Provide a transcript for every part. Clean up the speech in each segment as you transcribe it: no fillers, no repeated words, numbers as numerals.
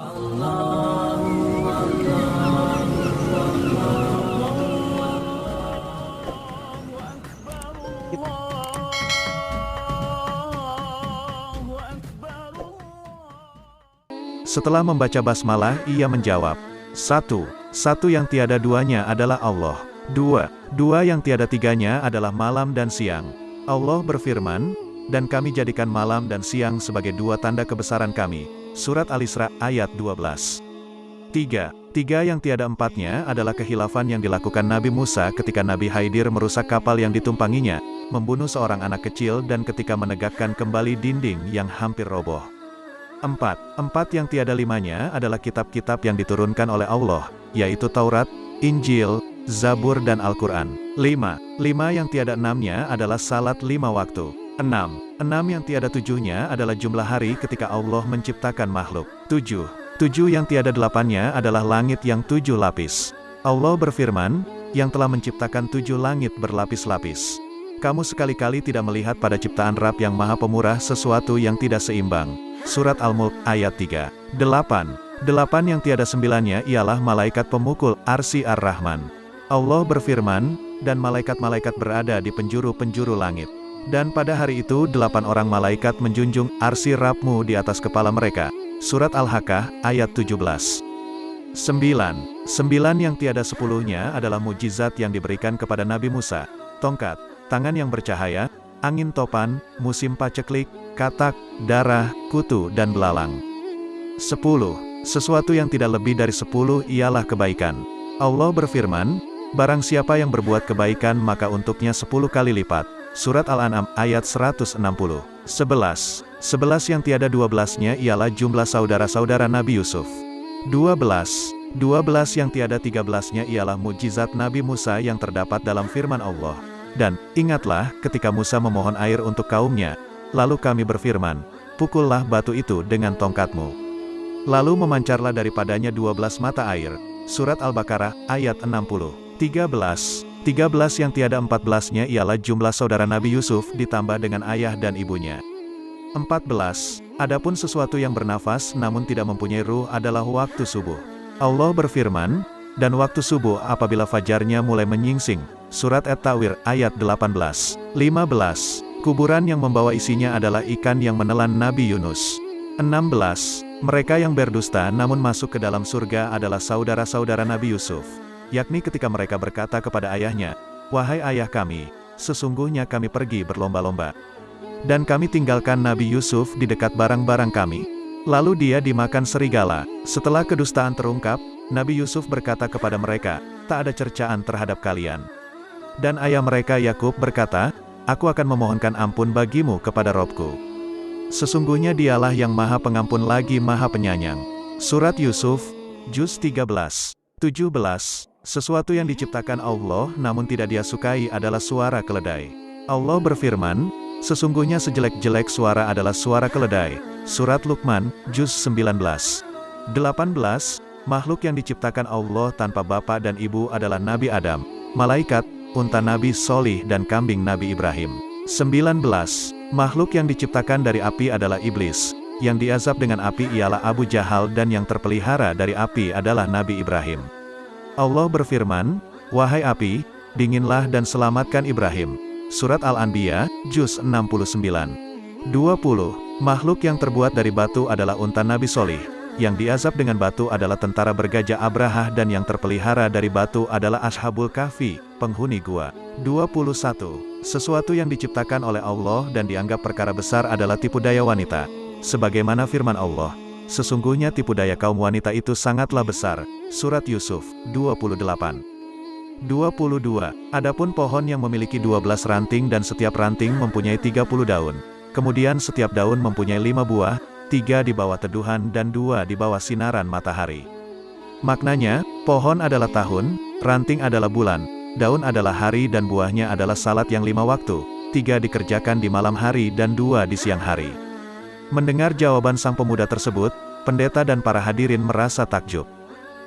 Setelah membaca basmalah, ia menjawab, Satu yang tiada duanya adalah Allah. Dua yang tiada tiganya adalah malam dan siang. Allah berfirman, dan kami jadikan malam dan siang sebagai dua tanda kebesaran kami. Surat Al-Isra, ayat 12. Tiga yang tiada empatnya adalah kekhilafan yang dilakukan Nabi Musa ketika Nabi Khidir merusak kapal yang ditumpanginya, membunuh seorang anak kecil dan ketika menegakkan kembali dinding yang hampir roboh. Empat yang tiada limanya adalah kitab-kitab yang diturunkan oleh Allah, yaitu Taurat, Injil, Zabur dan Al-Quran. Lima yang tiada enamnya adalah salat 5 waktu. Enam yang tiada tujuhnya adalah jumlah hari ketika Allah menciptakan makhluk. Tujuh yang tiada delapannya adalah langit yang 7 lapis. Allah berfirman, yang telah menciptakan 7 langit berlapis-lapis. Kamu sekali-kali tidak melihat pada ciptaan Rabb yang Maha Pemurah sesuatu yang tidak seimbang. Surat Al-Mulk, ayat 3. Delapan yang tiada sembilannya ialah malaikat pemukul arsy Ar-Rahman. Allah berfirman, dan malaikat-malaikat berada di penjuru-penjuru langit. Dan pada hari itu 8 orang malaikat menjunjung arsy Rabb-mu di atas kepala mereka. Surat Al-Haqqah, ayat 17. Sembilan yang tiada sepuluhnya adalah mukjizat yang diberikan kepada Nabi Musa. Tongkat, tangan yang bercahaya, angin topan, musim paceklik, katak, darah, kutu dan belalang. 10. Sesuatu yang tidak lebih dari 10 ialah kebaikan. Allah berfirman, barang siapa yang berbuat kebaikan maka untuknya 10 kali lipat. Surat Al-An'am, ayat 160. 11 yang tiada 12-nya ialah jumlah saudara-saudara Nabi Yusuf. 12 yang tiada 13-nya ialah mukjizat Nabi Musa yang terdapat dalam firman Allah. Dan, ingatlah, ketika Musa memohon air untuk kaumnya, lalu kami berfirman, pukullah batu itu dengan tongkatmu. Lalu memancarlah daripadanya 12 mata air. Surat Al-Baqarah, ayat 60. 13 yang tiada 14-nya ialah jumlah saudara Nabi Yusuf ditambah dengan ayah dan ibunya. 14. Adapun sesuatu yang bernafas namun tidak mempunyai ruh adalah waktu subuh. Allah berfirman, dan waktu subuh apabila fajarnya mulai menyingsing. Surat At-Tawir, ayat 18. 15. Kuburan yang membawa isinya adalah ikan yang menelan Nabi Yunus. 16. Mereka yang berdusta namun masuk ke dalam surga adalah saudara-saudara Nabi Yusuf. Yakni ketika mereka berkata kepada ayahnya, wahai ayah kami, sesungguhnya kami pergi berlomba-lomba. Dan kami tinggalkan Nabi Yusuf di dekat barang-barang kami. Lalu dia dimakan serigala. Setelah kedustaan terungkap, Nabi Yusuf berkata kepada mereka, tak ada cercaan terhadap kalian. Dan ayah mereka Yakub berkata, aku akan memohonkan ampun bagimu kepada Robku. Sesungguhnya dialah yang maha pengampun lagi maha penyayang. Surat Yusuf, Juz 13. 17. Sesuatu yang diciptakan Allah namun tidak dia sukai adalah suara keledai. Allah berfirman, sesungguhnya sejelek-jelek suara adalah suara keledai. Surat Luqman, Juz 19. 18. Makhluk yang diciptakan Allah tanpa bapa dan ibu adalah Nabi Adam, malaikat, unta Nabi Solih dan kambing Nabi Ibrahim. 19. Makhluk yang diciptakan dari api adalah iblis, yang diazab dengan api ialah Abu Jahal dan yang terpelihara dari api adalah Nabi Ibrahim. Allah berfirman, wahai api, dinginlah dan selamatkan Ibrahim. Surat Al-Anbiya, Juz 69. 20. Makhluk yang terbuat dari batu adalah unta Nabi Solih, yang diazab dengan batu adalah tentara bergajah Abrahah dan yang terpelihara dari batu adalah Ashabul Kahfi, penghuni gua. 21. Sesuatu yang diciptakan oleh Allah dan dianggap perkara besar adalah tipu daya wanita. Sebagaimana firman Allah, sesungguhnya tipu daya kaum wanita itu sangatlah besar. Surat Yusuf, 28. 22. Adapun pohon yang memiliki 12 ranting dan setiap ranting mempunyai 30 daun. Kemudian setiap daun mempunyai 5 buah, 3 di bawah teduhan dan 2 di bawah sinaran matahari. Maknanya, pohon adalah tahun, ranting adalah bulan, daun adalah hari dan buahnya adalah salat yang 5 waktu, 3 dikerjakan di malam hari dan 2 di siang hari. Mendengar jawaban sang pemuda tersebut, pendeta dan para hadirin merasa takjub.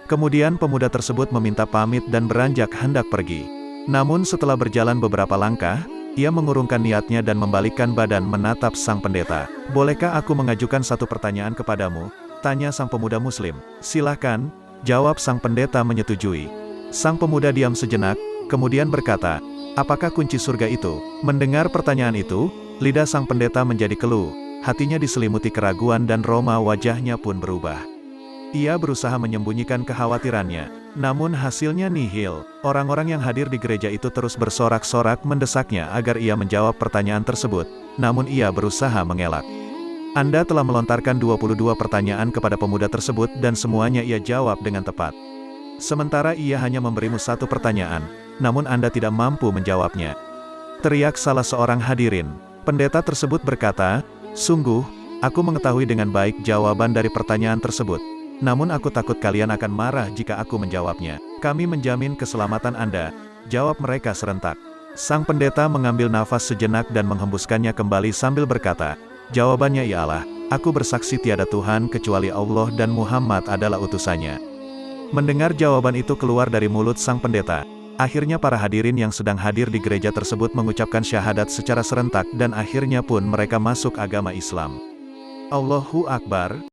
Kemudian pemuda tersebut meminta pamit dan beranjak hendak pergi. Namun setelah berjalan beberapa langkah, ia mengurungkan niatnya dan membalikkan badan menatap sang pendeta. Bolehkah aku mengajukan satu pertanyaan kepadamu? Tanya sang pemuda muslim. Silahkan, jawab sang pendeta menyetujui. Sang pemuda diam sejenak, kemudian berkata, apakah kunci surga itu? Mendengar pertanyaan itu, lidah sang pendeta menjadi keluh, hatinya diselimuti keraguan dan roma wajahnya pun berubah. Ia berusaha menyembunyikan kekhawatirannya, namun hasilnya nihil. Orang-orang yang hadir di gereja itu terus bersorak-sorak mendesaknya agar ia menjawab pertanyaan tersebut, namun ia berusaha mengelak. Anda telah melontarkan 22 pertanyaan kepada pemuda tersebut dan semuanya ia jawab dengan tepat. Sementara ia hanya memberimu satu pertanyaan, namun Anda tidak mampu menjawabnya. Teriak salah seorang hadirin. Pendeta tersebut berkata, sungguh, aku mengetahui dengan baik jawaban dari pertanyaan tersebut. Namun aku takut kalian akan marah jika aku menjawabnya. Kami menjamin keselamatan Anda, jawab mereka serentak. Sang pendeta mengambil nafas sejenak dan menghembuskannya kembali sambil berkata, jawabannya ialah, aku bersaksi tiada Tuhan kecuali Allah dan Muhammad adalah utusannya. Mendengar jawaban itu keluar dari mulut sang pendeta, akhirnya para hadirin yang sedang hadir di gereja tersebut mengucapkan syahadat secara serentak dan akhirnya pun mereka masuk agama Islam. Allahu Akbar.